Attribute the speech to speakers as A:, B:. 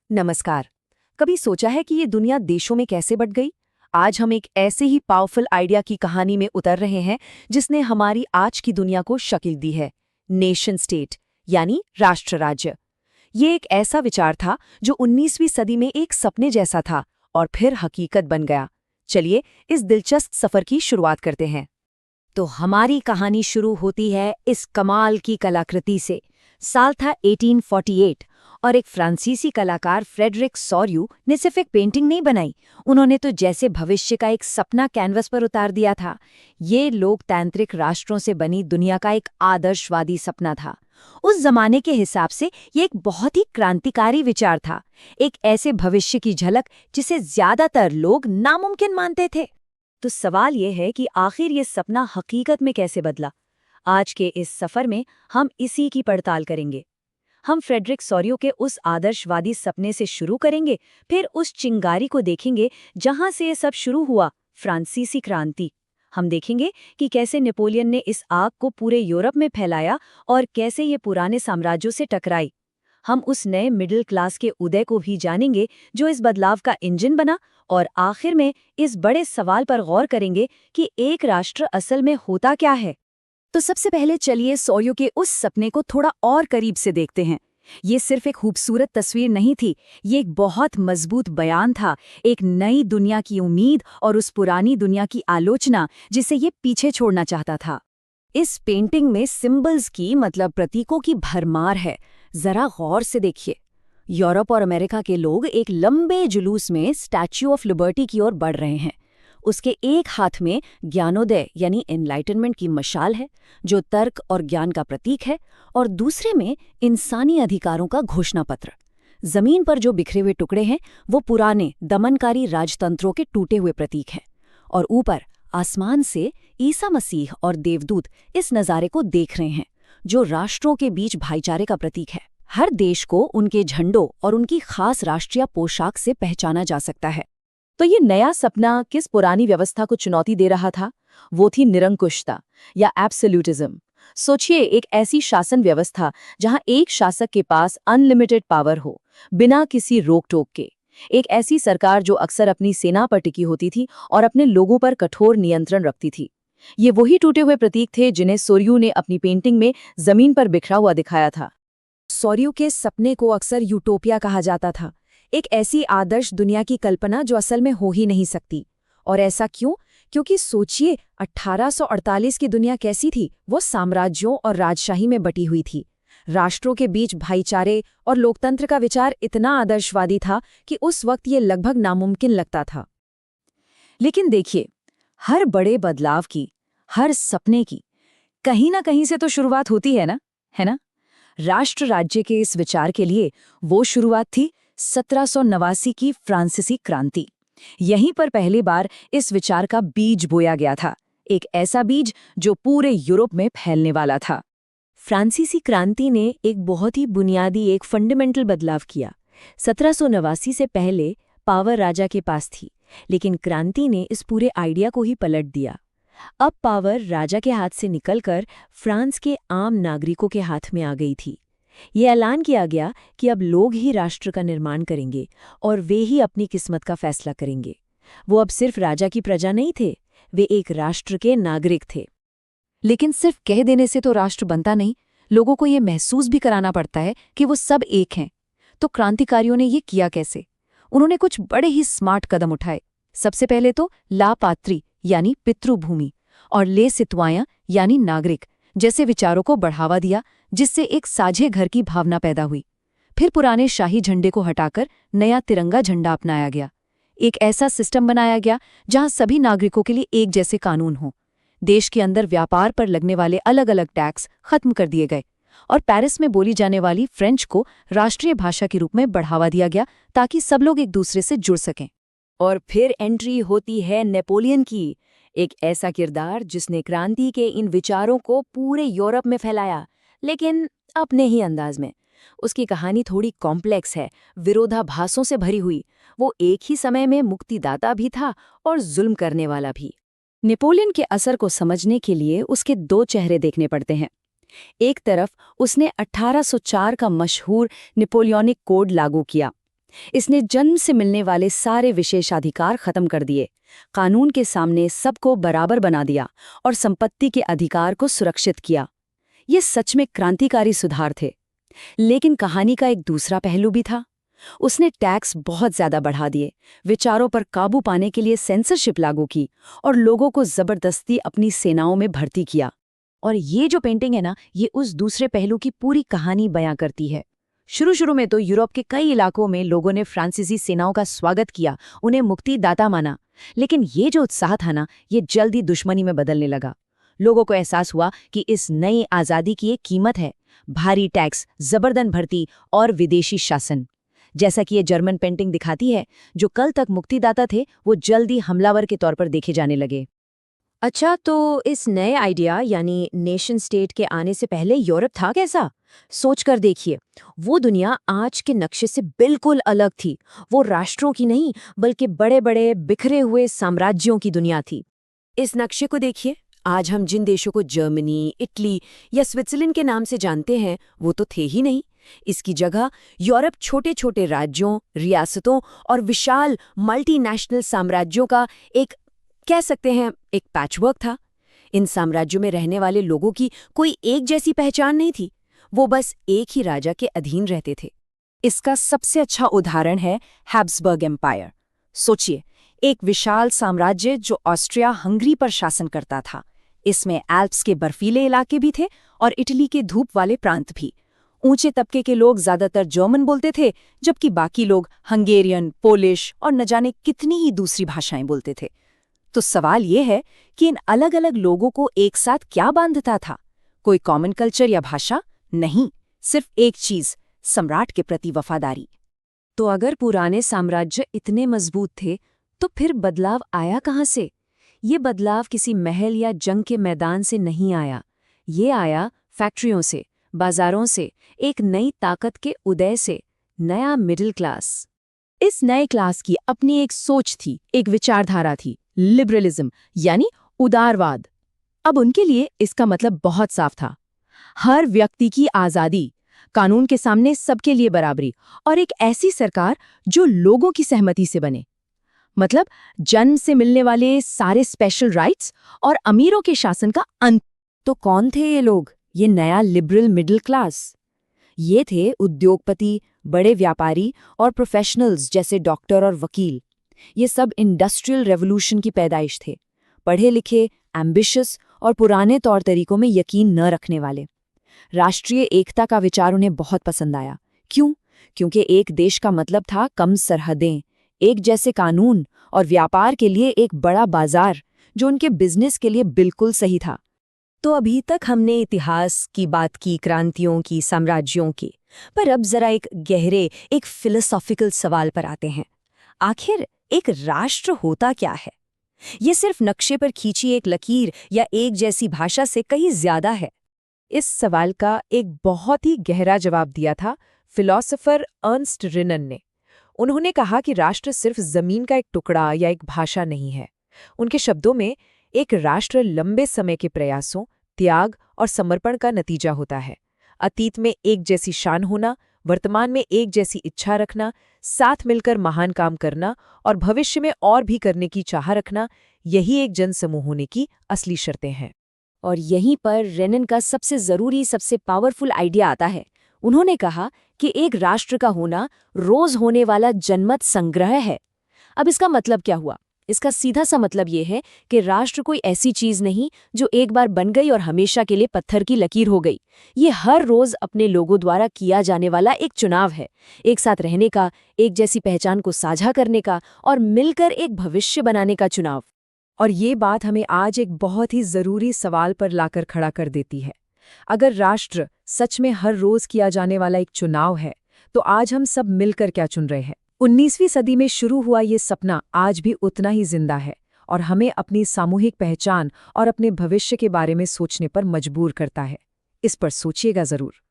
A: नमस्कार। कभी सोचा है कि ये दुनिया देशों में कैसे बट गई? आज हम एक ऐसे ही पावरफुल आइडिया की कहानी में उतर रहे हैं जिसने हमारी आज की दुनिया को शक्ल दी है। नेशन स्टेट यानी राष्ट्र राज्य। ये एक ऐसा विचार था जो 19वीं सदी में एक सपने जैसा था और फिर हकीकत बन गया। चलिए इस दिलचस्प सफर की शुरुआत करते हैं।
B: तो हमारी कहानी शुरू होती है इस कमाल की कलाकृति से। साल था 1848 और एक फ्रांसीसी कलाकार फ्रेडरिक सॉर्यू ने सिर्फ एक पेंटिंग नहीं बनाई, उन्होंने तो जैसे भविष्य का एक सपना कैनवस पर उतार दिया था। ये लोकतांत्रिक राष्ट्रों से बनी दुनिया का एक आदर्शवादी सपना था। उस जमाने के हिसाब से ये एक बहुत ही क्रांतिकारी विचार था, एक ऐसे भविष्य की झलक जिसे ज्यादातर लोग नामुमकिन मानते थे। तो सवाल ये है कि आखिर ये सपना हकीकत में कैसे बदला। आज के इस सफर में हम इसी की पड़ताल करेंगे। हम फ्रेडरिक सॉर्यू के उस आदर्शवादी सपने से शुरू करेंगे, फिर उस चिंगारी को देखेंगे जहां से ये सब शुरू हुआ, फ्रांसीसी क्रांति। हम देखेंगे कि कैसे नेपोलियन ने इस आग को पूरे यूरोप में फैलाया और कैसे ये पुराने साम्राज्यों से टकराई। हम उस नए मिडिल क्लास के उदय को भी जानेंगे जो इस बदलाव का इंजन बना, और आखिर में इस बड़े सवाल पर गौर करेंगे कि एक राष्ट्र असल में होता क्या है।
A: तो सबसे पहले चलिए सॉर्यू के उस सपने को थोड़ा और करीब से देखते हैं। ये सिर्फ एक खूबसूरत तस्वीर नहीं थी, ये एक बहुत मजबूत बयान था, एक नई दुनिया की उम्मीद और उस पुरानी दुनिया की आलोचना जिसे ये पीछे छोड़ना चाहता था। इस पेंटिंग में सिंबल्स की मतलब प्रतीकों की भरमार है। जरा गौर से देखिए। यूरोप और अमेरिका के लोग एक लंबे जुलूस में स्टैच्यू ऑफ लिबर्टी की ओर बढ़ रहे हैं। उसके एक हाथ में ज्ञानोदय यानी एनलाइटनमेंट की मशाल है, जो तर्क और ज्ञान का प्रतीक है, और दूसरे में इंसानी अधिकारों का घोषणा पत्र। जमीन पर जो बिखरे हुए टुकड़े हैं वो पुराने दमनकारी राजतंत्रों के टूटे हुए प्रतीक हैं, और ऊपर आसमान से ईसा मसीह और देवदूत इस नज़ारे को देख रहे हैं, जो राष्ट्रों के बीच भाईचारे का प्रतीक है। हर देश को उनके झंडों और उनकी खास राष्ट्रीय पोशाक से पहचाना जा सकता है। तो ये नया सपना किस पुरानी व्यवस्था को चुनौती दे रहा था? वो थी निरंकुशता या एब्सोल्यूटिज्म। सोचिए, एक ऐसी शासन व्यवस्था जहां एक शासक के पास अनलिमिटेड पावर हो, बिना किसी रोक टोक के। एक ऐसी सरकार जो अक्सर अपनी सेना पर टिकी होती थी और अपने लोगों पर कठोर नियंत्रण रखती थी। ये वही टूटे हुए प्रतीक थे जिन्हें सॉर्यू ने अपनी पेंटिंग में जमीन पर बिखरा हुआ दिखाया था। सॉर्यू के सपने को अक्सर यूटोपिया कहा जाता था, एक ऐसी आदर्श दुनिया की कल्पना जो असल में हो ही नहीं सकती। और ऐसा क्यों? क्योंकि सोचिए, 1848 की दुनिया कैसी थी? वो साम्राज्यों और राजशाही में बटी हुई थी। राष्ट्रों के बीच भाईचारे और लोकतंत्र का विचार इतना आदर्शवादी था कि उस वक्त ये लगभग नामुमकिन लगता था। लेकिन देखिए, हर बड़े बदलाव की, हर सपने की कहीं ना कहीं से तो शुरुआत होती है ना? राष्ट्र राज्य के इस विचार के लिए वो शुरुआत थी 1789 की फ्रांसीसी क्रांति। यहीं पर पहली बार इस विचार का बीज बोया गया था, एक ऐसा बीज जो पूरे यूरोप में फैलने वाला था। फ्रांसीसी क्रांति ने एक बहुत ही बुनियादी, एक फंडामेंटल बदलाव किया। 1789 से पहले पावर राजा के पास थी, लेकिन क्रांति ने इस पूरे आइडिया को ही पलट दिया। अब पावर राजा के हाथ से निकलकर फ्रांस के आम नागरिकों के हाथ में आ गई थी। ये ऐलान किया गया कि अब लोग ही राष्ट्र का निर्माण करेंगे और वे ही अपनी किस्मत का फैसला करेंगे। वो अब सिर्फ राजा की प्रजा नहीं थे, वे एक राष्ट्र के नागरिक थे। लेकिन सिर्फ कह देने से तो राष्ट्र बनता नहीं, लोगों को ये महसूस भी कराना पड़ता है कि वो सब एक हैं। तो क्रांतिकारियों ने ये किया कैसे? उन्होंने कुछ बड़े ही स्मार्ट कदम उठाए। सबसे पहले तो ला पात्री यानी पितृभूमि और ले सितवाया यानी नागरिक जैसे विचारों को बढ़ावा दिया, जिससे एक साझे घर की भावना पैदा हुई। फिर पुराने शाही झंडे को हटाकर नया तिरंगा झंडा अपनाया गया। एक ऐसा सिस्टम बनाया गया जहां सभी नागरिकों के लिए एक जैसे कानून हों। देश के अंदर व्यापार पर लगने वाले अलग अलग टैक्स खत्म कर दिए गए और पेरिस में बोली जाने वाली फ्रेंच को राष्ट्रीय भाषा के रूप में बढ़ावा दिया गया, ताकि सब लोग एक दूसरे से जुड़ सकें। और फिर एंट्री होती है नेपोलियन की, एक ऐसा किरदार जिसने क्रांति के इन विचारों को पूरे यूरोप में फैलाया, लेकिन अपने ही अंदाज में। उसकी कहानी थोड़ी कॉम्प्लेक्स है, विरोधाभासों से भरी हुई। वो एक ही समय में मुक्तिदाता भी था और जुल्म करने वाला भी। नेपोलियन के असर को समझने के लिए उसके दो चेहरे देखने पड़ते हैं। एक तरफ उसने 1804 का मशहूर नेपोलियनिक कोड लागू किया, इसने जन्म से मिलने वाले सारे विशेषाधिकार खत्म कर दिए, कानून के सामने सबको बराबर बना दिया और संपत्ति के अधिकार को सुरक्षित किया। ये सच में क्रांतिकारी सुधार थे। लेकिन कहानी का एक दूसरा पहलू भी था। उसने टैक्स बहुत ज्यादा बढ़ा दिए, विचारों पर काबू पाने के लिए सेंसरशिप लागू की और लोगों को जबरदस्ती अपनी सेनाओं में भर्ती किया।
B: और ये जो पेंटिंग है ना, ये उस दूसरे पहलू की पूरी कहानी बयां करती है। शुरू में तो यूरोप के कई इलाकों में लोगों ने फ्रांसीसी सेनाओं का स्वागत किया, उन्हें मुक्तिदाता माना। लेकिन ये जो उत्साह था ना, ये जल्दी दुश्मनी में बदलने लगा। लोगों को एहसास हुआ कि इस नई आज़ादी की एक कीमत है, भारी टैक्स, जबरदस्त भर्ती और विदेशी शासन। जैसा कि ये जर्मन पेंटिंग दिखाती है, जो कल तक मुक्तिदाता थे वो जल्दी हमलावर के तौर पर देखे जाने लगे। अच्छा, तो इस नए आइडिया यानी नेशन स्टेट के आने से पहले यूरोप था कैसा? सोचकर देखिए, वो दुनिया आज के नक्शे से बिल्कुल अलग थी। वो राष्ट्रों की नहीं, बल्कि बड़े बड़े बिखरे हुए साम्राज्यों की दुनिया थी। इस नक्शे को देखिए, आज हम जिन देशों को जर्मनी, इटली या स्विट्जरलैंड के नाम से जानते हैं, वो तो थे ही नहीं। इसकी जगह यूरोप छोटे छोटे राज्यों, रियासतों और विशाल मल्टीनेशनल साम्राज्यों का एक, कह सकते हैं, एक पैचवर्क था। इन साम्राज्यों में रहने वाले लोगों की कोई एक जैसी पहचान नहीं थी, वो बस एक ही राजा के अधीन रहते थे। इसका सबसे अच्छा उदाहरण है हैब्सबर्ग एम्पायर। सोचिए, एक विशाल साम्राज्य जो ऑस्ट्रिया हंगरी पर शासन करता था। इसमें एल्प्स के बर्फीले इलाके भी थे और इटली के धूप वाले प्रांत भी। ऊंचे तबके के लोग ज्यादातर जर्मन बोलते थे, जबकि बाकी लोग हंगेरियन, पोलिश और न जाने कितनी ही दूसरी भाषाएं बोलते थे। तो सवाल ये है कि इन अलग अलग लोगों को एक साथ क्या बांधता था? कोई कॉमन कल्चर या भाषा? नहीं, सिर्फ एक चीज, सम्राट के प्रति वफादारी। तो अगर पुराने साम्राज्य इतने मजबूत थे, तो फिर बदलाव आया कहाँ से? ये बदलाव किसी महल या जंग के मैदान से नहीं आया। ये आया फैक्ट्रियों से, बाजारों से, एक नई ताकत के उदय से, नया मिडिल क्लास। इस नए क्लास की अपनी एक सोच थी, एक विचारधारा थी, लिबरलिज्म यानी उदारवाद। अब उनके लिए इसका मतलब बहुत साफ था, हर व्यक्ति की आज़ादी, कानून के सामने सबके लिए बराबरी और एक ऐसी सरकार जो लोगों की सहमति से बने। मतलब जन्म से मिलने वाले सारे स्पेशल राइट्स और अमीरों के शासन का अंत। तो कौन थे ये लोग, ये नया लिबरल मिडिल क्लास? ये थे उद्योगपति, बड़े व्यापारी और प्रोफेशनल्स जैसे डॉक्टर और वकील। ये सब इंडस्ट्रियल रेवोल्यूशन की पैदाइश थे, पढ़े लिखे, एम्बिशियस और पुराने तौर तरीकों में यकीन न रखने वाले। राष्ट्रीय एकता का विचार उन्हें बहुत पसंद आया। क्यों? क्योंकि एक देश का मतलब था कम सरहदें, एक जैसे कानून और व्यापार के लिए एक बड़ा बाजार, जो उनके बिजनेस के लिए बिल्कुल सही था। तो अभी तक हमने इतिहास की बात की, क्रांतियों की, साम्राज्यों की, पर अब जरा एक गहरे, एक फिलोसॉफिकल सवाल पर आते हैं। आखिर एक राष्ट्र होता क्या है? ये सिर्फ नक्शे पर खींची एक लकीर या एक जैसी भाषा से कहीं ज्यादा है। इस सवाल का एक बहुत ही गहरा जवाब दिया था फिलोसोफर अर्नस्ट रिनन ने। उन्होंने कहा कि राष्ट्र सिर्फ जमीन का एक टुकड़ा या एक भाषा नहीं है। उनके शब्दों में, एक राष्ट्र लंबे समय के प्रयासों, त्याग और समर्पण का नतीजा होता है। अतीत में एक जैसी शान होना, वर्तमान में एक जैसी इच्छा रखना, साथ मिलकर महान काम करना और भविष्य में और भी करने की चाह रखना, यही एक जनसमूह होने की असली शर्तें हैं। और यहीं पर रेनन का सबसे जरूरी, सबसे पावरफुल आइडिया आता है। उन्होंने कहा कि एक राष्ट्र का होना रोज होने वाला जनमत संग्रह है। अब इसका मतलब क्या हुआ? इसका सीधा सा मतलब ये है कि राष्ट्र कोई ऐसी चीज नहीं जो एक बार बन गई और हमेशा के लिए पत्थर की लकीर हो गई। ये हर रोज अपने लोगों द्वारा किया जाने वाला एक चुनाव है, एक साथ रहने का, एक जैसी पहचान को साझा करने का और मिलकर एक भविष्य बनाने का चुनाव। और ये बात हमें आज एक बहुत ही जरूरी सवाल पर लाकर खड़ा कर देती है। अगर राष्ट्र सच में हर रोज किया जाने वाला एक चुनाव है, तो आज हम सब मिलकर क्या चुन रहे हैं? 19वीं सदी में शुरू हुआ ये सपना आज भी उतना ही जिंदा है और हमें अपनी सामूहिक पहचान और अपने भविष्य के बारे में सोचने पर मजबूर करता है। इस पर सोचिएगा जरूर।